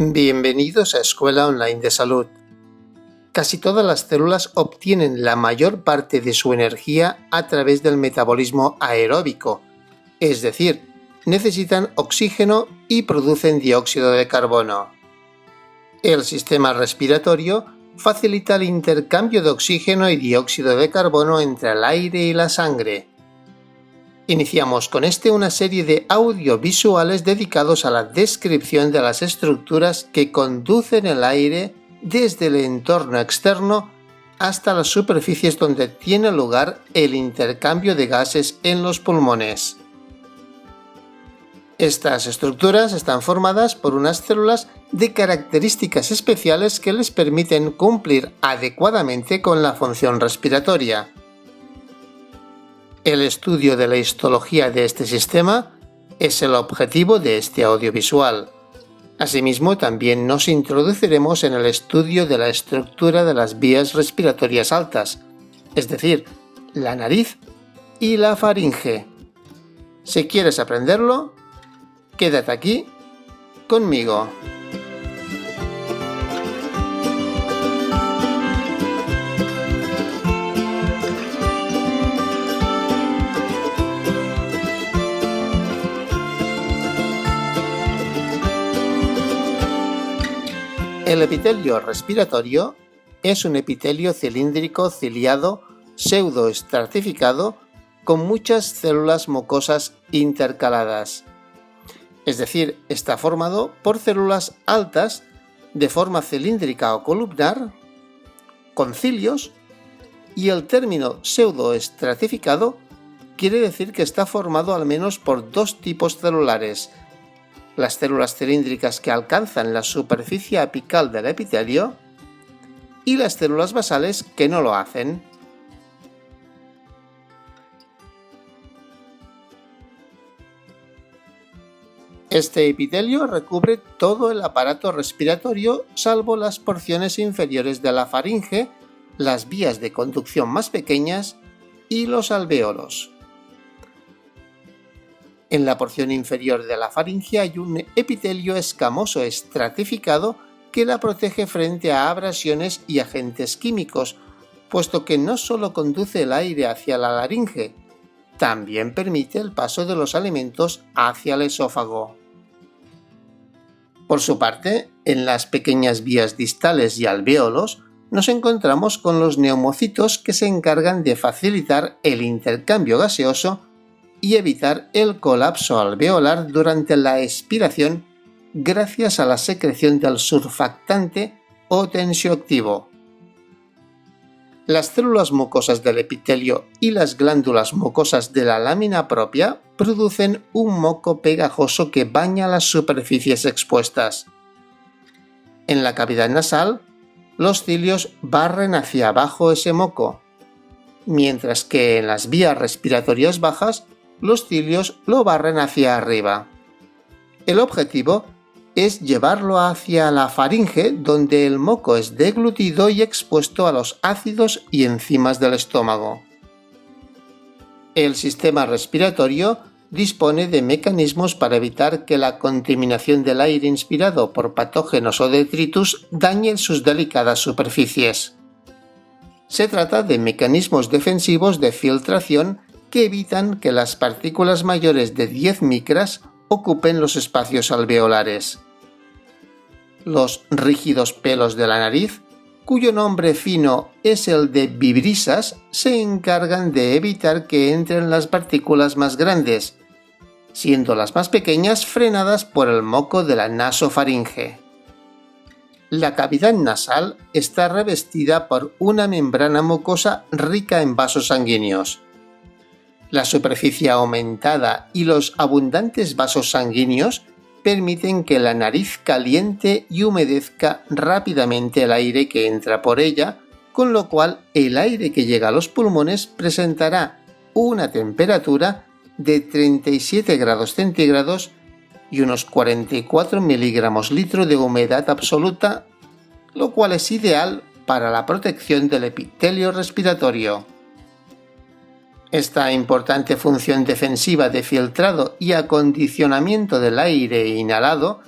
Bienvenidos a Escuela Online de Salud. Casi todas las células obtienen la mayor parte de su energía a través del metabolismo aeróbico, es decir, necesitan oxígeno y producen dióxido de carbono. El sistema respiratorio facilita el intercambio de oxígeno y dióxido de carbono entre el aire y la sangre. Iniciamos con una serie de audiovisuales dedicados a la descripción de las estructuras que conducen el aire desde el entorno externo hasta las superficies donde tiene lugar el intercambio de gases en los pulmones. Estas estructuras están formadas por unas células de características especiales que les permiten cumplir adecuadamente con la función respiratoria. El estudio de la histología de este sistema es el objetivo de este audiovisual. Asimismo, también nos introduciremos en el estudio de la estructura de las vías respiratorias altas, es decir, la nariz y la faringe. Si quieres aprenderlo, quédate aquí conmigo. El epitelio respiratorio es un epitelio cilíndrico ciliado pseudoestratificado con muchas células mucosas intercaladas. Es decir, está formado por células altas de forma cilíndrica o columnar, con cilios, y el término pseudoestratificado quiere decir que está formado al menos por dos tipos celulares: las células cilíndricas que alcanzan la superficie apical del epitelio y las células basales que no lo hacen. Este epitelio recubre todo el aparato respiratorio salvo las porciones inferiores de la faringe, las vías de conducción más pequeñas y los alvéolos. En la porción inferior de la faringe hay un epitelio escamoso estratificado que la protege frente a abrasiones y agentes químicos, puesto que no solo conduce el aire hacia la laringe, también permite el paso de los alimentos hacia el esófago. Por su parte, en las pequeñas vías distales y alvéolos nos encontramos con los neumocitos que se encargan de facilitar el intercambio gaseoso y evitar el colapso alveolar durante la expiración gracias a la secreción del surfactante o tensioactivo. Las células mucosas del epitelio y las glándulas mucosas de la lámina propia producen un moco pegajoso que baña las superficies expuestas. En la cavidad nasal, los cilios barren hacia abajo ese moco, mientras que en las vías respiratorias bajas, los cilios lo barren hacia arriba. El objetivo es llevarlo hacia la faringe, donde el moco es deglutido y expuesto a los ácidos y enzimas del estómago. El sistema respiratorio dispone de mecanismos para evitar que la contaminación del aire inspirado por patógenos o detritus dañe sus delicadas superficies. Se trata de mecanismos defensivos de filtración que evitan que las partículas mayores de 10 micras ocupen los espacios alveolares. Los rígidos pelos de la nariz, cuyo nombre fino es el de vibrisas, se encargan de evitar que entren las partículas más grandes, siendo las más pequeñas frenadas por el moco de la nasofaringe. La cavidad nasal está revestida por una membrana mucosa rica en vasos sanguíneos. La superficie aumentada y los abundantes vasos sanguíneos permiten que la nariz caliente y humedezca rápidamente el aire que entra por ella, con lo cual el aire que llega a los pulmones presentará una temperatura de 37 grados centígrados y unos 44 miligramos litro de humedad absoluta, lo cual es ideal para la protección del epitelio respiratorio. Esta importante función defensiva de filtrado y acondicionamiento del aire inhalado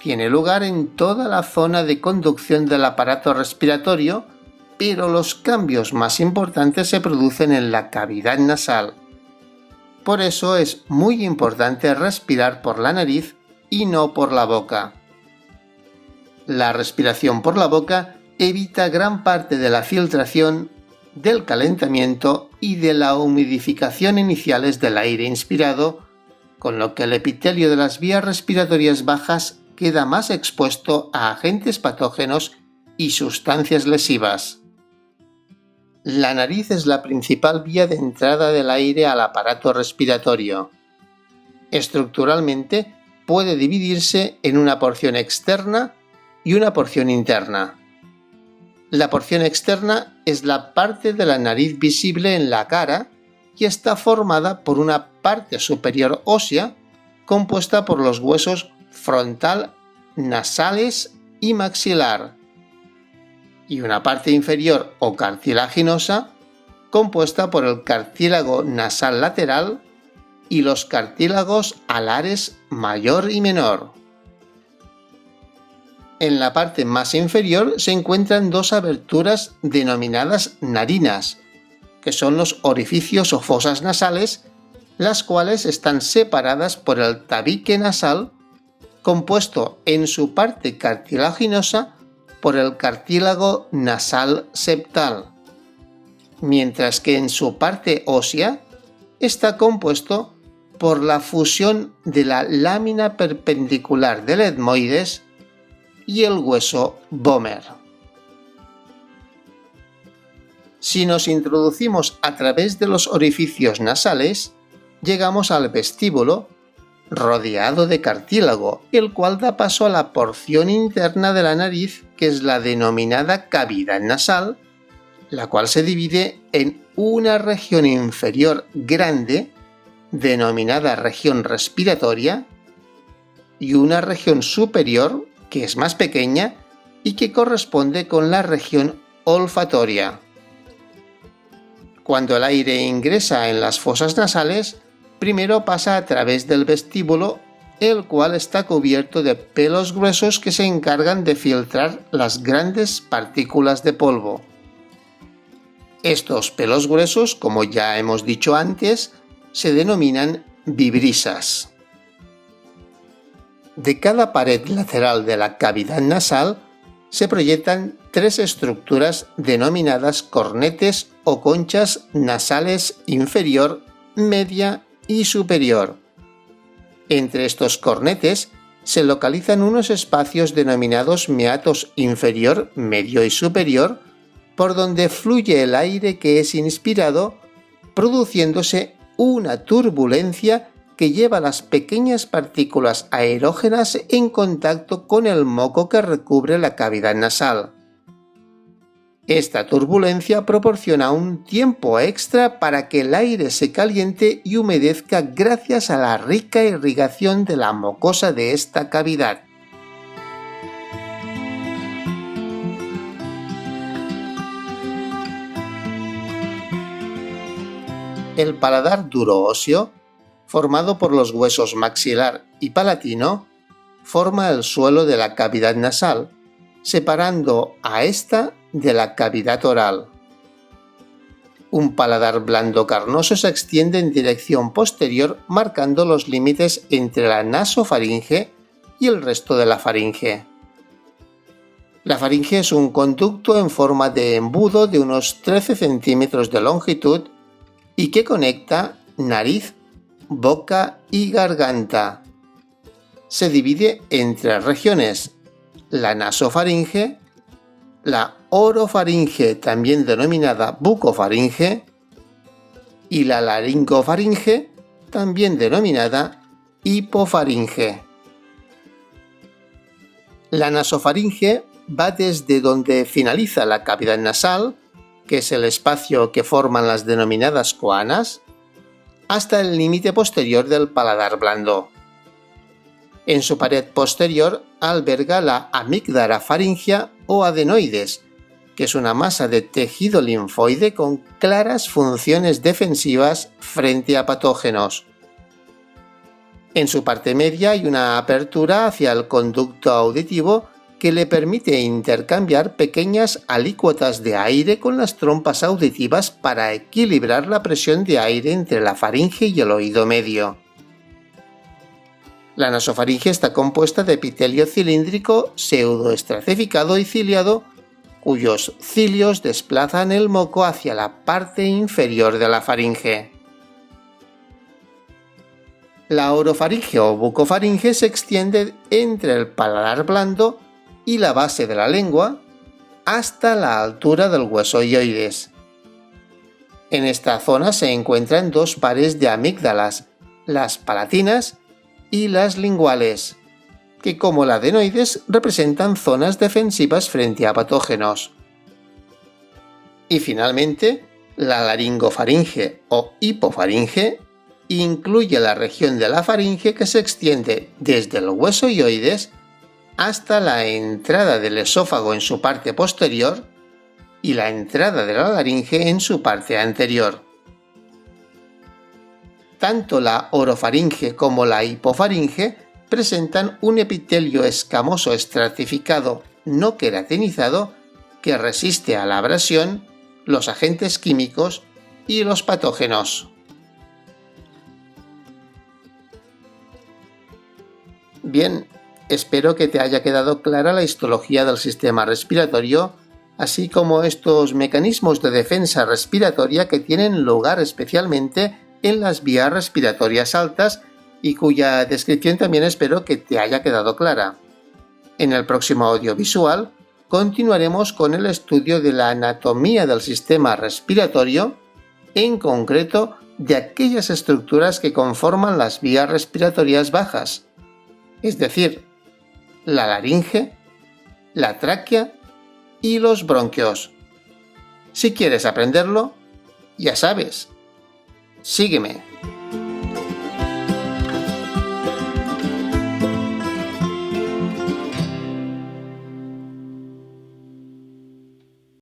tiene lugar en toda la zona de conducción del aparato respiratorio, pero los cambios más importantes se producen en la cavidad nasal. Por eso es muy importante respirar por la nariz y no por la boca. La respiración por la boca evita gran parte de la filtración, del calentamiento y de la humidificación iniciales del aire inspirado, con lo que el epitelio de las vías respiratorias bajas queda más expuesto a agentes patógenos y sustancias lesivas. La nariz es la principal vía de entrada del aire al aparato respiratorio. Estructuralmente puede dividirse en una porción externa y una porción interna. La porción externa es la parte de la nariz visible en la cara y está formada por una parte superior ósea compuesta por los huesos frontal, nasales y maxilar, y una parte inferior o cartilaginosa compuesta por el cartílago nasal lateral y los cartílagos alares mayor y menor. En la parte más inferior se encuentran dos aberturas denominadas narinas, que son los orificios o fosas nasales, las cuales están separadas por el tabique nasal, compuesto en su parte cartilaginosa por el cartílago nasal septal, mientras que en su parte ósea está compuesto por la fusión de la lámina perpendicular del etmoides y el hueso vómer. Si nos introducimos a través de los orificios nasales, llegamos al vestíbulo, rodeado de cartílago, el cual da paso a la porción interna de la nariz, que es la denominada cavidad nasal, la cual se divide en una región inferior grande, denominada región respiratoria, y una región superior, que es más pequeña y que corresponde con la región olfatoria. Cuando el aire ingresa en las fosas nasales, primero pasa a través del vestíbulo, el cual está cubierto de pelos gruesos que se encargan de filtrar las grandes partículas de polvo. Estos pelos gruesos, como ya hemos dicho antes, se denominan vibrisas. De cada pared lateral de la cavidad nasal se proyectan tres estructuras denominadas cornetes o conchas nasales inferior, media y superior. Entre estos cornetes se localizan unos espacios denominados meatos inferior, medio y superior, por donde fluye el aire que es inspirado, produciéndose una turbulencia que lleva las pequeñas partículas aerógenas en contacto con el moco que recubre la cavidad nasal. Esta turbulencia proporciona un tiempo extra para que el aire se caliente y humedezca gracias a la rica irrigación de la mucosa de esta cavidad. El paladar duro óseo, formado por los huesos maxilar y palatino, forma el suelo de la cavidad nasal, separando a esta de la cavidad oral. Un paladar blando carnoso se extiende en dirección posterior, marcando los límites entre la nasofaringe y el resto de la faringe. La faringe es un conducto en forma de embudo de unos 13 centímetros de longitud y que conecta nariz, boca y garganta. Se divide en tres regiones: la nasofaringe, la orofaringe, también denominada bucofaringe, y la laringofaringe, también denominada hipofaringe. La nasofaringe va desde donde finaliza la cavidad nasal, que es el espacio que forman las denominadas coanas, hasta el límite posterior del paladar blando. En su pared posterior alberga la amígdala faríngea o adenoides, que es una masa de tejido linfoide con claras funciones defensivas frente a patógenos. En su parte media hay una apertura hacia el conducto auditivo que le permite intercambiar pequeñas alícuotas de aire con las trompas auditivas para equilibrar la presión de aire entre la faringe y el oído medio. La nasofaringe está compuesta de epitelio cilíndrico pseudoestratificado y ciliado, cuyos cilios desplazan el moco hacia la parte inferior de la faringe. La orofaringe o bucofaringe se extiende entre el paladar blando y la base de la lengua hasta la altura del hueso hioides. En esta zona se encuentran dos pares de amígdalas, las palatinas y las linguales, que como la adenoides representan zonas defensivas frente a patógenos. Y finalmente, la laringofaringe o hipofaringe incluye la región de la faringe que se extiende desde el hueso hioides hasta la entrada del esófago en su parte posterior y la entrada de la laringe en su parte anterior. Tanto la orofaringe como la hipofaringe presentan un epitelio escamoso estratificado no queratinizado que resiste a la abrasión, los agentes químicos y los patógenos. Bien, espero que te haya quedado clara la histología del sistema respiratorio, así como estos mecanismos de defensa respiratoria que tienen lugar especialmente en las vías respiratorias altas y cuya descripción también espero que te haya quedado clara. En el próximo audiovisual continuaremos con el estudio de la anatomía del sistema respiratorio, en concreto de aquellas estructuras que conforman las vías respiratorias bajas, es decir, la laringe, la tráquea y los bronquios. Si quieres aprenderlo, ya sabes, sígueme.